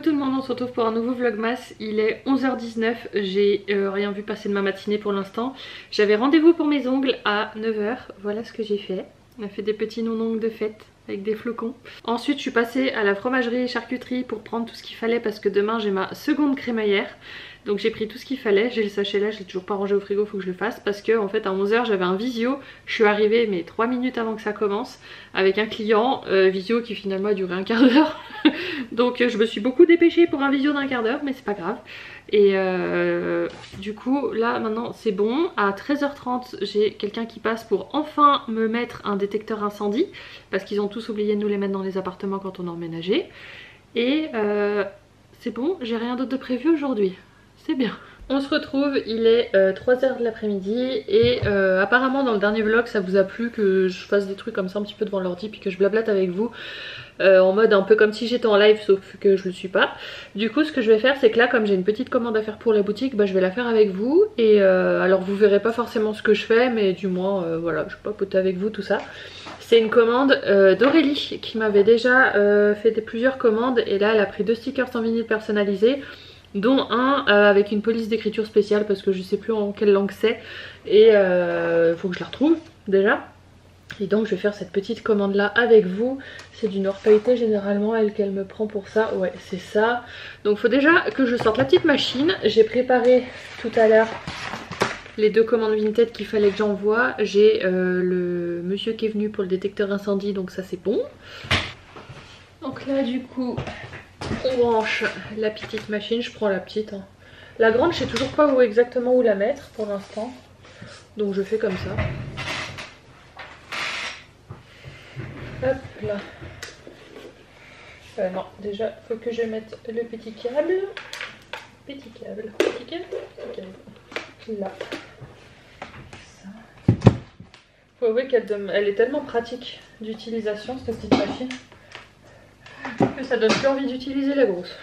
Coucou tout le monde, on se retrouve pour un nouveau vlogmas. Il est 11h19, j'ai rien vu passer de ma matinée pour l'instant. J'avais rendez-vous pour mes ongles à 9h, voilà ce que j'ai fait. On a fait des petits non-ongles de fête avec des flocons. Ensuite je suis passée à la fromagerie et charcuterie pour prendre tout ce qu'il fallait parce que demain j'ai ma seconde crémaillère. Donc j'ai pris tout ce qu'il fallait, j'ai le sachet là, je l'ai toujours pas rangé au frigo, faut que je le fasse parce que en fait à 11h j'avais un visio, je suis arrivée mais 3 minutes avant que ça commence avec un client, visio qui finalement a duré un quart d'heure. Donc je me suis beaucoup dépêchée pour un visio d'un quart d'heure mais c'est pas grave. Et du coup là maintenant c'est bon, à 13h30 j'ai quelqu'un qui passe pour enfin me mettre un détecteur incendie parce qu'ils ont tous oublié de nous les mettre dans les appartements quand on a emménagé. Et c'est bon, j'ai rien d'autre de prévu aujourd'hui. C'est bien. On se retrouve, il est 3h de l'après-midi et apparemment dans le dernier vlog ça vous a plu que je fasse des trucs comme ça un petit peu devant l'ordi puis que je blablate avec vous en mode un peu comme si j'étais en live sauf que je le suis pas. Du coup ce que je vais faire c'est que là comme j'ai une petite commande à faire pour la boutique, bah, je vais la faire avec vous et alors vous verrez pas forcément ce que je fais mais du moins voilà je vais papoter avec vous tout ça. C'est une commande d'Aurélie qui m'avait déjà fait plusieurs commandes et là elle a pris 2 stickers en vinyle personnalisés, dont un avec une police d'écriture spéciale parce que je sais plus en quelle langue c'est et faut que je la retrouve déjà. Et donc je vais faire cette petite commande là avec vous. C'est du Noir Pailleté généralement elle qu'elle me prend pour ça. Ouais c'est ça. Donc faut déjà que je sorte la petite machine. J'ai préparé tout à l'heure les 2 commandes Vinted qu'il fallait que j'envoie. J'ai le monsieur qui est venu pour le détecteur incendie donc ça c'est bon. Donc là du coup on branche la petite machine, je prends la petite. Hein. La grande je sais toujours pas où exactement où la mettre pour l'instant. Donc je fais comme ça. Hop là. Non, déjà faut que je mette le petit câble. Petit câble. Petit câble. Petit câble. Là. Ça. Faut avouer qu'elle est tellement pratique d'utilisation cette petite machine que ça donne plus envie d'utiliser la grosse.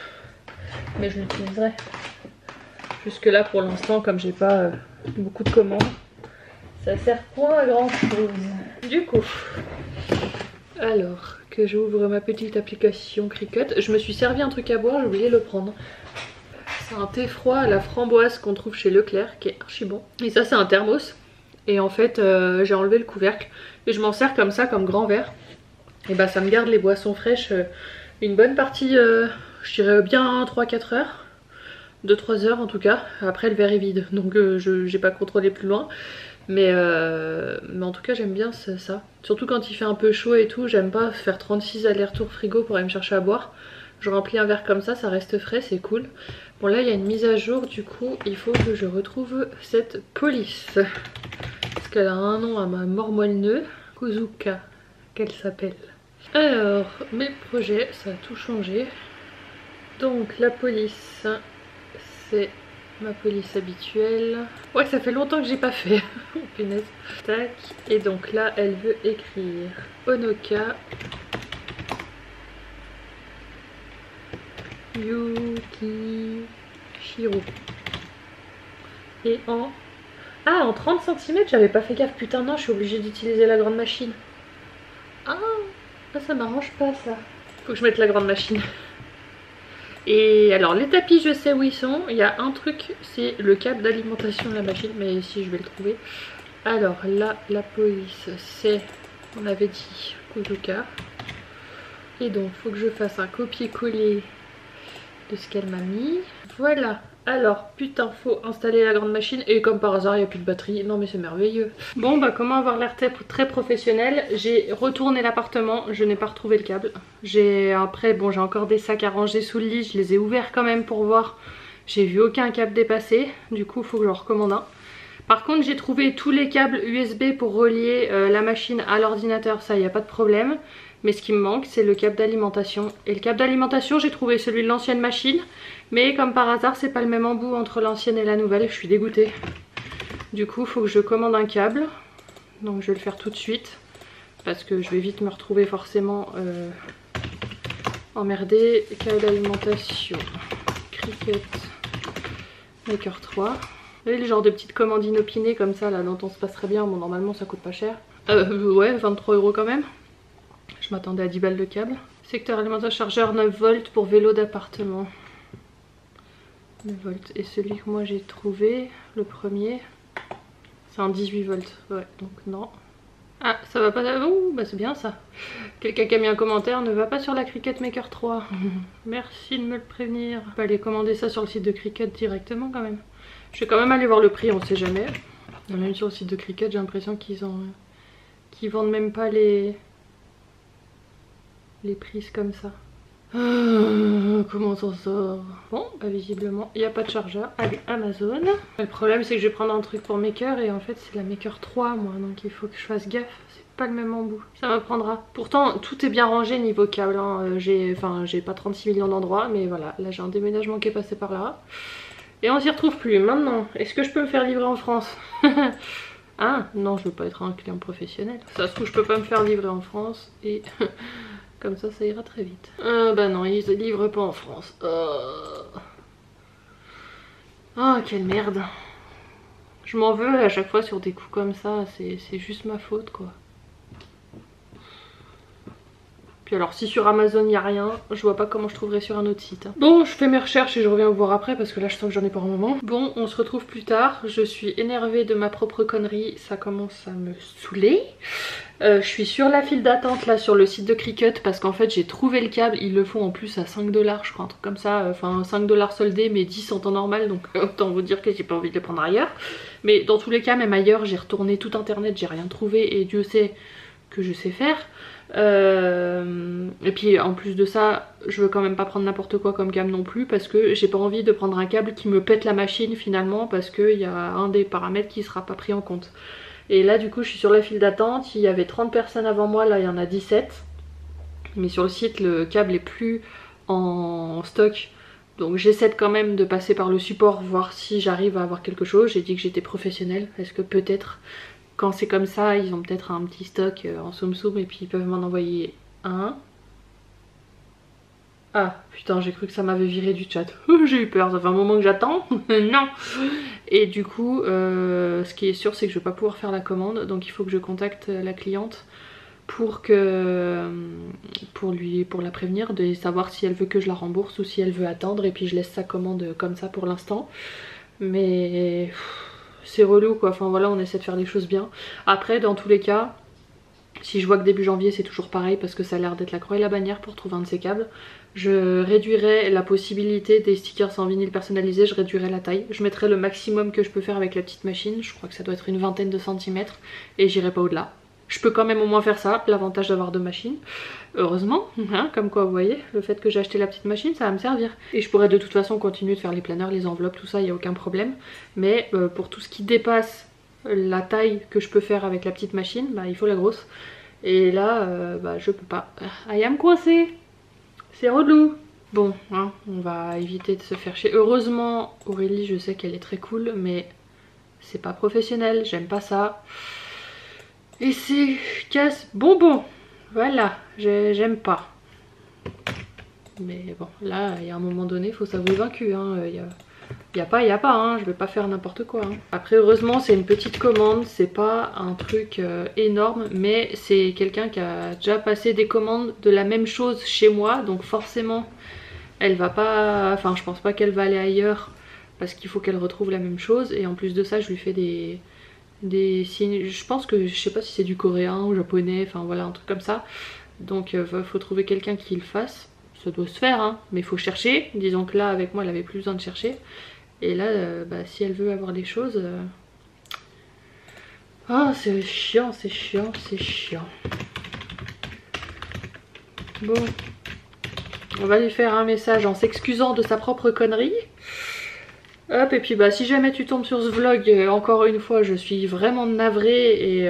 Mais je l'utiliserai. Jusque là pour l'instant comme j'ai pas beaucoup de commandes, ça sert point à grand chose. Du coup, alors que j'ouvre ma petite application Cricut, je me suis servi un truc à boire, j'ai oublié de le prendre. C'est un thé froid à la framboise qu'on trouve chez Leclerc qui est archi bon. Et ça c'est un thermos. Et en fait j'ai enlevé le couvercle et je m'en sers comme ça comme grand verre. Et bah ça me garde les boissons fraîches une bonne partie, je dirais bien 3-4 heures. 2-3 heures en tout cas. Après le verre est vide donc j'ai pas contrôlé plus loin. Mais en tout cas j'aime bien ça. Surtout quand il fait un peu chaud et tout, j'aime pas faire 36 allers-retours frigo pour aller me chercher à boire. Je remplis un verre comme ça reste frais, c'est cool. Bon là il y a une mise à jour du coup, il faut que je retrouve cette police. Parce qu'elle a un nom à ma mormolle-nœud, Kozuka qu'elle s'appelle. Alors mes projets, ça a tout changé. Donc la police, c'est ma police habituelle. Ouais ça fait longtemps que j'ai pas fait. Oh punaise. Tac. Et donc là elle veut écrire Onoka Yukishiro. Et en... Ah en 30 cm, j'avais pas fait gaffe. Putain non, je suis obligée d'utiliser la grande machine. Ah ça m'arrange pas ça. Faut que je mette la grande machine. Et alors les tapis je sais où ils sont. Il y a un truc, c'est le câble d'alimentation de la machine, mais si je vais le trouver. Alors là la police c'est, on avait dit Kozuka. Et donc faut que je fasse un copier-coller de ce qu'elle m'a mis. Voilà. Alors putain faut installer la grande machine et comme par hasard il n'y a plus de batterie. Non mais c'est merveilleux. Bon bah comment avoir l'air très professionnel. J'ai retourné l'appartement, je n'ai pas retrouvé le câble. Après bon j'ai encore des sacs à ranger sous le lit, je les ai ouverts quand même pour voir. J'ai vu aucun câble dépasser, du coup il faut que j'en recommande un. Par contre j'ai trouvé tous les câbles USB pour relier la machine à l'ordinateur, ça il n'y a pas de problème. Mais ce qui me manque c'est le câble d'alimentation. Et le câble d'alimentation j'ai trouvé celui de l'ancienne machine. Mais comme par hasard c'est pas le même embout entre l'ancienne et la nouvelle, je suis dégoûtée. Du coup il faut que je commande un câble. Donc je vais le faire tout de suite. Parce que je vais vite me retrouver forcément emmerdée. Câble d'alimentation. Cricut Maker 3. Vous voyez les genres de petites commandes inopinées comme ça là dont on se passerait bien. Bon normalement ça coûte pas cher. Ouais 23 € quand même. Je m'attendais à 10 balles de câble. Secteur alimentaire chargeur 9 volts pour vélo d'appartement. 9 volts. Et celui que moi j'ai trouvé, le premier, c'est un 18 volts. Ouais, donc non. Ah, ça va pas... Oh, bah c'est bien ça. Quelqu'un qui a mis un commentaire, ne va pas sur la Cricut Maker 3. Merci de me le prévenir. On peut aller commander ça sur le site de Cricut directement quand même. Je vais quand même aller voir le prix, on sait jamais. Même sur le site de Cricut, j'ai l'impression qu'ils vendent même pas les prises comme ça. Comment on s'en sort? Bon, bah visiblement il n'y a pas de chargeur. Allez, Amazon. Le problème c'est que je vais prendre un truc pour Maker et en fait c'est la Maker 3 moi, donc il faut que je fasse gaffe. C'est pas le même embout. Ça m'apprendra. Pourtant tout est bien rangé niveau câble, hein. J'ai pas 36 millions d'endroits, mais voilà, là j'ai un déménagement qui est passé par là. Et on s'y retrouve plus. Maintenant, est-ce que je peux me faire livrer en France? Ah non, je veux pas être un client professionnel. Ça se trouve je peux pas me faire livrer en France et... Comme ça ira très vite. Bah non, ils se livrent pas en France. Oh, quelle merde. Je m'en veux à chaque fois sur des coups comme ça. C'est juste ma faute, quoi. Puis alors, si sur Amazon il n'y a rien, je vois pas comment je trouverai sur un autre site. Hein. Bon, je fais mes recherches et je reviens vous voir après parce que là je sens que j'en ai pour un moment. Bon, on se retrouve plus tard. Je suis énervée de ma propre connerie. Ça commence à me saouler. Je suis sur la file d'attente là sur le site de Cricut parce qu'en fait j'ai trouvé le câble, ils le font en plus à 5 $, je crois, un truc comme ça, enfin 5 $ soldés mais 10 en temps normal, donc autant vous dire que j'ai pas envie de les prendre ailleurs. Mais dans tous les cas, même ailleurs, j'ai retourné tout internet, j'ai rien trouvé et Dieu sait que je sais faire. Et puis en plus de ça, je veux quand même pas prendre n'importe quoi comme câble non plus parce que j'ai pas envie de prendre un câble qui me pète la machine finalement parce qu'il y a un des paramètres qui sera pas pris en compte. Et là du coup je suis sur la file d'attente, il y avait 30 personnes avant moi, là il y en a 17. Mais sur le site le câble est plus en stock. Donc j'essaie quand même de passer par le support, voir si j'arrive à avoir quelque chose. J'ai dit que j'étais professionnelle, est-ce que peut-être quand c'est comme ça, ils ont peut-être un petit stock en soum soum et puis ils peuvent m'en envoyer un. Ah putain, j'ai cru que ça m'avait viré du chat. J'ai eu peur, ça fait un moment que j'attends. Non. Et du coup, ce qui est sûr, c'est que je vais pas pouvoir faire la commande. Donc il faut que je contacte la cliente pour la prévenir, de savoir si elle veut que je la rembourse ou si elle veut attendre. Et puis je laisse sa commande comme ça pour l'instant. Mais c'est relou quoi. Enfin voilà, on essaie de faire les choses bien. Après, dans tous les cas, si je vois que début janvier c'est toujours pareil parce que ça a l'air d'être la croix et la bannière pour trouver un de ces câbles, je réduirai la possibilité des stickers en vinyle personnalisés, je réduirai la taille. Je mettrai le maximum que je peux faire avec la petite machine, je crois que ça doit être une vingtaine de centimètres et j'irai pas au-delà. Je peux quand même au moins faire ça, l'avantage d'avoir deux machines. Heureusement, hein, comme quoi vous voyez, le fait que j'ai acheté la petite machine ça va me servir. Et je pourrais de toute façon continuer de faire les planeurs, les enveloppes, tout ça, il n'y a aucun problème. Mais pour tout ce qui dépasse la taille que je peux faire avec la petite machine, bah il faut la grosse. Et là, bah je peux pas. I am coincée. C'est relou. Bon, hein, on va éviter de se faire chier. Heureusement, Aurélie, je sais qu'elle est très cool, mais c'est pas professionnel, j'aime pas ça. Et c'est casse bonbon. Voilà, j'aime pas. Mais bon, là, il y a un moment donné, il faut s'avouer vaincu. Hein. Y a pas, hein. Je vais pas faire n'importe quoi. Hein. Après, heureusement, c'est une petite commande, c'est pas un truc énorme, mais c'est quelqu'un qui a déjà passé des commandes de la même chose chez moi, donc forcément, elle va pas. Enfin, je pense pas qu'elle va aller ailleurs parce qu'il faut qu'elle retrouve la même chose. Et en plus de ça, je lui fais des signes. Je pense que je sais pas si c'est du coréen ou japonais, enfin voilà, un truc comme ça. Donc, faut trouver quelqu'un qui le fasse. Ça doit se faire, hein, mais il faut chercher. Disons que là, avec moi, elle avait plus besoin de chercher. Et là, bah, si elle veut avoir des choses... Ah, c'est chiant, c'est chiant, c'est chiant. Bon. On va lui faire un message en s'excusant de sa propre connerie. Hop, et puis bah si jamais tu tombes sur ce vlog, encore une fois, je suis vraiment navrée et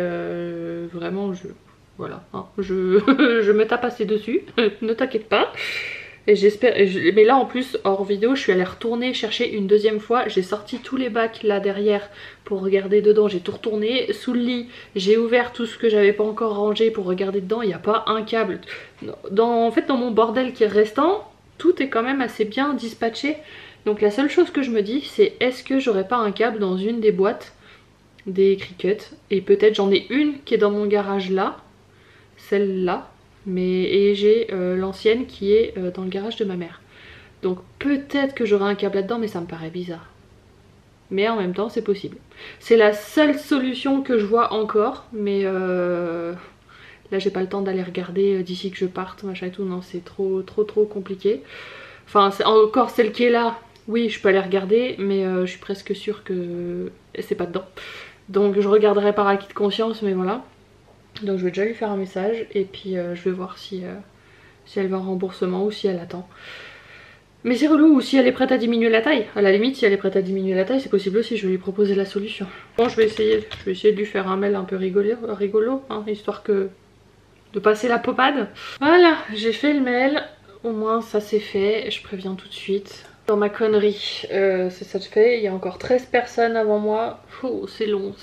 vraiment, voilà, hein, je me tape assez dessus, ne t'inquiète pas. Et j'espère, mais là en plus hors vidéo je suis allée retourner chercher une deuxième fois, j'ai sorti tous les bacs là derrière pour regarder dedans, j'ai tout retourné, sous le lit j'ai ouvert tout ce que j'avais pas encore rangé pour regarder dedans, il n'y a pas un câble. En fait dans mon bordel qui est restant, tout est quand même assez bien dispatché, donc la seule chose que je me dis c'est est-ce que j'aurais pas un câble dans une des boîtes des Cricut, et peut-être j'en ai une qui est dans mon garage là, celle-là. et j'ai l'ancienne qui est dans le garage de ma mère. Donc peut-être que j'aurai un câble là-dedans, mais ça me paraît bizarre. Mais en même temps c'est possible. C'est la seule solution que je vois encore, mais là j'ai pas le temps d'aller regarder d'ici que je parte, machin et tout, non c'est trop compliqué. Enfin encore celle qui est là, oui je peux aller regarder, mais je suis presque sûre que c'est pas dedans. Donc je regarderai par acquis de conscience, mais voilà. Donc je vais déjà lui faire un message et puis je vais voir si elle veut un remboursement ou si elle attend. Mais c'est relou, ou si elle est prête à diminuer la taille. À la limite, si elle est prête à diminuer la taille, c'est possible aussi, je vais lui proposer la solution. Bon, je vais essayer de lui faire un mail un peu rigolo hein, histoire que de passer la pommade. Voilà, j'ai fait le mail, au moins ça c'est fait, je préviens tout de suite. Dans ma connerie, c'est ça de fait, il y a encore 13 personnes avant moi. Oh, c'est long.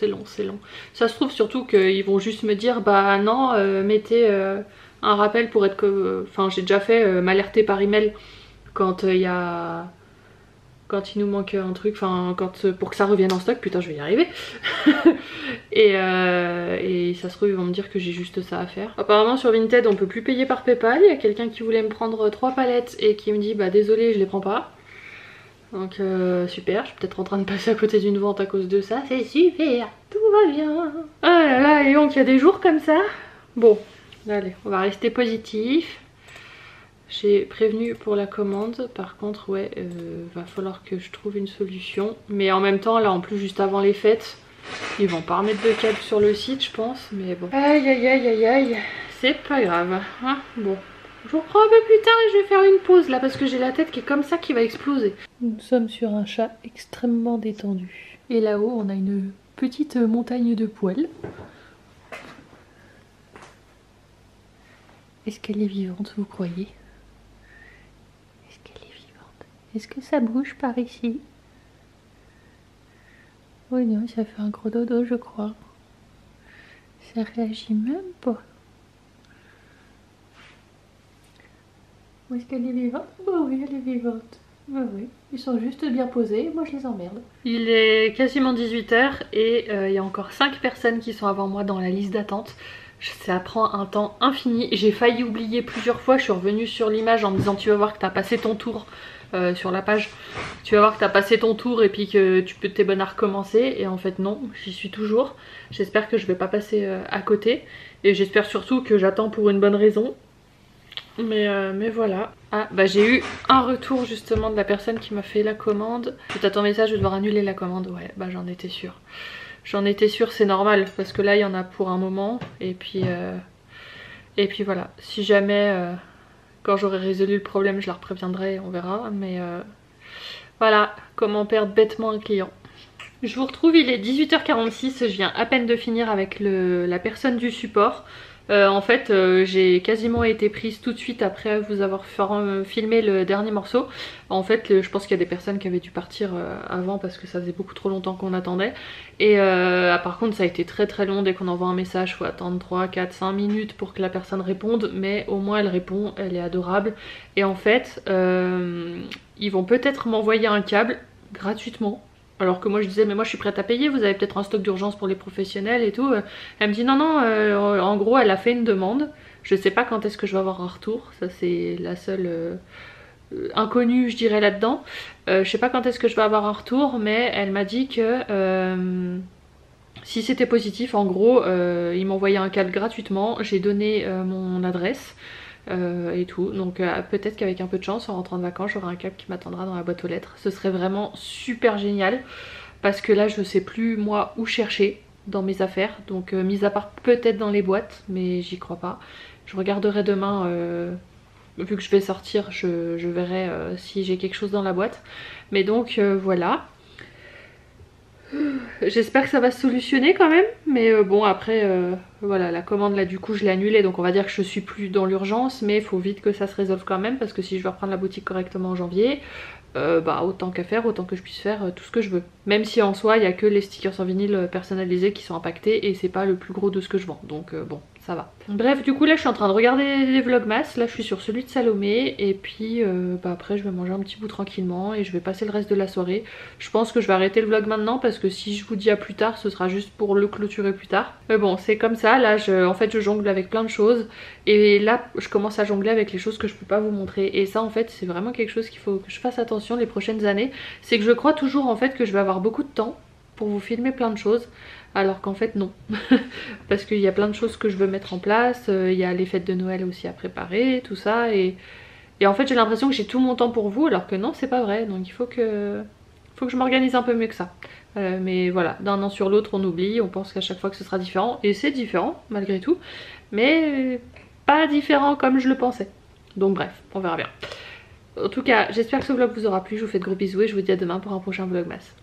Ça se trouve surtout qu'ils vont juste me dire, bah non, mettez un rappel pour être que... Enfin, j'ai déjà fait m'alerter par email. Quand il nous manque un truc, enfin pour que ça revienne en stock, putain je vais y arriver. et ça se trouve ils vont me dire que j'ai juste ça à faire. Apparemment sur Vinted on peut plus payer par PayPal, il y a quelqu'un qui voulait me prendre 3 palettes et qui me dit bah désolé je les prends pas. Donc super, je suis peut-être en train de passer à côté d'une vente à cause de ça, c'est super, tout va bien. Ah là là, et donc il y a des jours comme ça. Bon, allez, on va rester positif. J'ai prévenu pour la commande, par contre ouais, va falloir que je trouve une solution. Mais en même temps là en plus juste avant les fêtes, ils vont pas remettre de câble sur le site je pense, mais bon. Aïe, c'est pas grave, hein. Bon, je vous reprends un peu plus tard et je vais faire une pause là parce que j'ai la tête qui est comme ça qui va exploser. Nous sommes sur un chat extrêmement détendu. Et là-haut on a une petite montagne de poils. Est-ce qu'elle est vivante vous croyez ? Est-ce que ça bouge par ici? Oui, non, ça fait un gros dodo, je crois. Ça réagit même pas. Est-ce qu'elle est vivante? Bah oui, elle est vivante. Bah oui, ils sont juste bien posés, moi je les emmerde. Il est quasiment 18 h et il y a encore 5 personnes qui sont avant moi dans la liste d'attente. Ça prend un temps infini. J'ai failli oublier plusieurs fois, je suis revenue sur l'image en me disant tu vas voir que t'as passé ton tour. Sur la page, tu vas voir que t'as passé ton tour et puis que t'es bonne à recommencer, et en fait non, j'y suis toujours. J'espère que je vais pas passer à côté et j'espère surtout que j'attends pour une bonne raison, mais voilà. Ah bah j'ai eu un retour justement de la personne qui m'a fait la commande. Suite à ton message je vais devoir annuler la commande. Ouais bah j'en étais sûre, c'est normal parce que là il y en a pour un moment et puis voilà, si jamais quand j'aurai résolu le problème, je la repréviendrai, on verra. Mais voilà, comment perdre bêtement un client. Je vous retrouve, il est 18 h 46, je viens à peine de finir avec la personne du support. En fait, j'ai quasiment été prise tout de suite après vous avoir filmé le dernier morceau. En fait, je pense qu'il y a des personnes qui avaient dû partir avant parce que ça faisait beaucoup trop longtemps qu'on attendait. Et par contre, ça a été très long. Dès qu'on envoie un message, il faut attendre 3, 4, 5 minutes pour que la personne réponde. Mais au moins, elle répond, elle est adorable. Et en fait, ils vont peut-être m'envoyer un câble gratuitement. Alors que moi je disais mais moi je suis prête à payer, vous avez peut-être un stock d'urgence pour les professionnels et tout. Elle me dit non en gros elle a fait une demande. Je sais pas quand est-ce que je vais avoir un retour, ça c'est la seule inconnue je dirais là-dedans. Je sais pas quand est-ce que je vais avoir un retour, mais elle m'a dit que si c'était positif en gros ils m'envoyaient un câble gratuitement. J'ai donné mon adresse. Et tout, donc peut-être qu'avec un peu de chance en rentrant de vacances j'aurai un câble qui m'attendra dans la boîte aux lettres. Ce serait vraiment super génial parce que là je sais plus moi où chercher dans mes affaires, donc mis à part peut-être dans les boîtes, mais j'y crois pas. Je regarderai demain, vu que je vais sortir je verrai si j'ai quelque chose dans la boîte, mais donc voilà. J'espère que ça va se solutionner quand même, mais bon après voilà, la commande là du coup je l'ai annulée, donc on va dire que je suis plus dans l'urgence, mais il faut vite que ça se résolve quand même parce que si je veux reprendre la boutique correctement en janvier, bah autant qu'à faire, autant que je puisse faire tout ce que je veux. Même si en soi il n'y a que les stickers en vinyle personnalisés qui sont impactés et c'est pas le plus gros de ce que je vends, donc bon ça va. Bref, du coup là je suis en train de regarder les vlogmas, là je suis sur celui de Salomé et puis après je vais manger un petit bout tranquillement et je vais passer le reste de la soirée. Je pense que je vais arrêter le vlog maintenant parce que si je vous dis à plus tard, ce sera juste pour le clôturer plus tard. Mais bon, c'est comme ça, là en fait je jongle avec plein de choses et là je commence à jongler avec les choses que je peux pas vous montrer et ça en fait c'est vraiment quelque chose qu'il faut que je fasse attention les prochaines années. C'est que je crois toujours en fait que je vais avoir beaucoup de temps pour vous filmer plein de choses alors qu'en fait non parce qu'il y a plein de choses que je veux mettre en place, il y a les fêtes de Noël aussi à préparer, tout ça et en fait j'ai l'impression que j'ai tout mon temps pour vous alors que non c'est pas vrai, donc il faut que je m'organise un peu mieux que ça. Mais voilà, d'un an sur l'autre on oublie, on pense qu'à chaque fois que ce sera différent et c'est différent malgré tout, mais pas différent comme je le pensais. Donc bref, on verra bien. En tout cas j'espère que ce vlog vous aura plu, je vous fais de gros bisous et je vous dis à demain pour un prochain vlogmas.